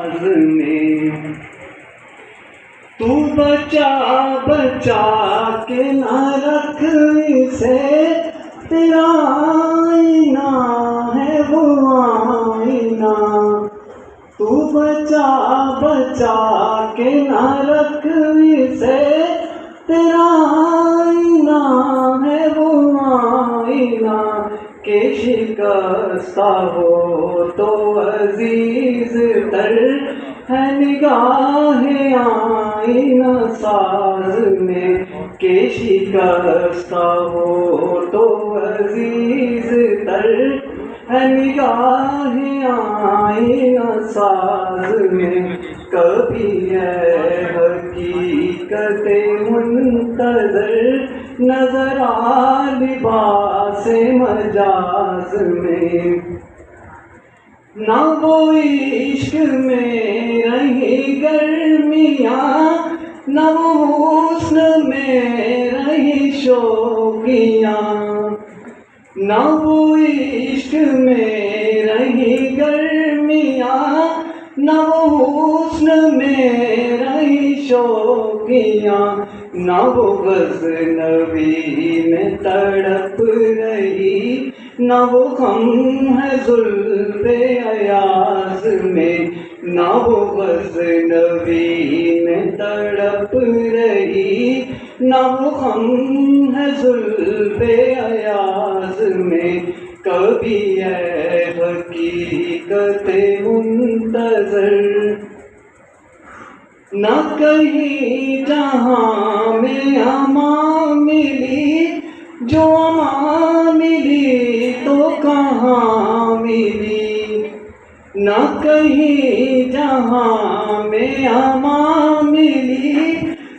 ناز میں، تو بچا بچا کے نہ رکھ اسے، تیرا آئینہ ہے وہ آئینہ، تو بچا بچا کے نہ رکھ اسے، تیرا آئینہ ہے وہ آئینہ، کہ شکستہ ہو تو عزیز تر ہے نگاہ آئینہ ساز میں، کہ شکستہ ہو تو عزیز تر ہے نگاہ آئینہ ساز میں، کبھی ہے حقیقت منتظر نظر آ لباس مجاز میں، نہ وہ عشق میں رہی گرمیاں، نہ وہ حسن میں رہی شوقیاں، نہ وہ عشق میں رہی گرمیاں، نہ وہ حسن میں رہی شوقیاں، نہ وہ غزنوی میں تڑپ رہی، نہ وہ غم ہے زلف ایاز میں، نہ وہ غزنوی میں تڑپ رہی، نہ وہ غم ہے زلف ایاز میں، کبھی ہے حقیقت منتظر نہ کہیں جہاں میں امان ملی، جو امان ملی تو کہاں ملی، نہ کہیں جہاں میں امان ملی،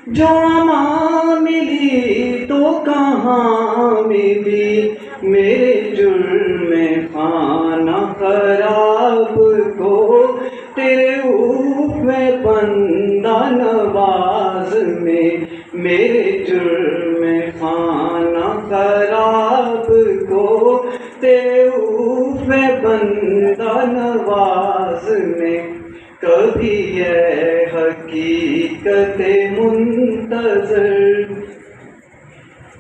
جو امان ملی تو کہاں ملی، میرے جرم خانہ خراب کو تیرے اوف بندہ نواز میں، میرے جرم خانہ خراب کو تیرے اوف بندہ نواز میں، کبھی ہے حقیقت منتظر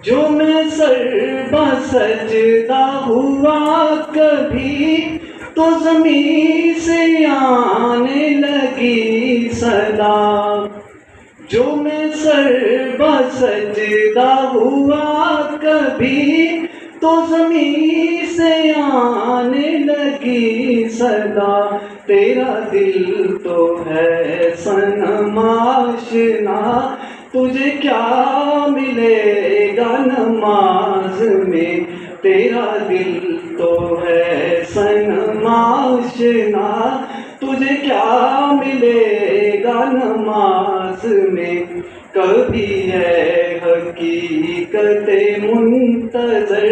جو میں سر بسجدہ ہوا کبھی، تو زمین سے آنے لگی صدا، جو میں سر بسجدہ ہوا کبھی، تو زمین سے آنے لگی صدا، تیرا دل تو ہے صنم آشنا، تجھے کیا ملے گا نماز میں، تیرا دل تو ہے صنم آشنا، تجھے کیا ملے گا نماز میں، کبھی ہے حقیقت منتظر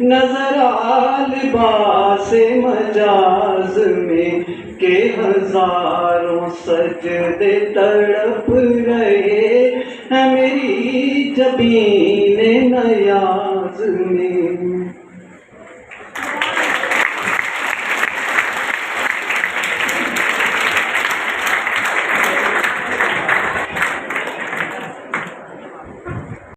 نظر آ لباس مجاز میں، کہ ہزاروں سجدے تڑپ رہے ہیں میری جبین نیاز میں۔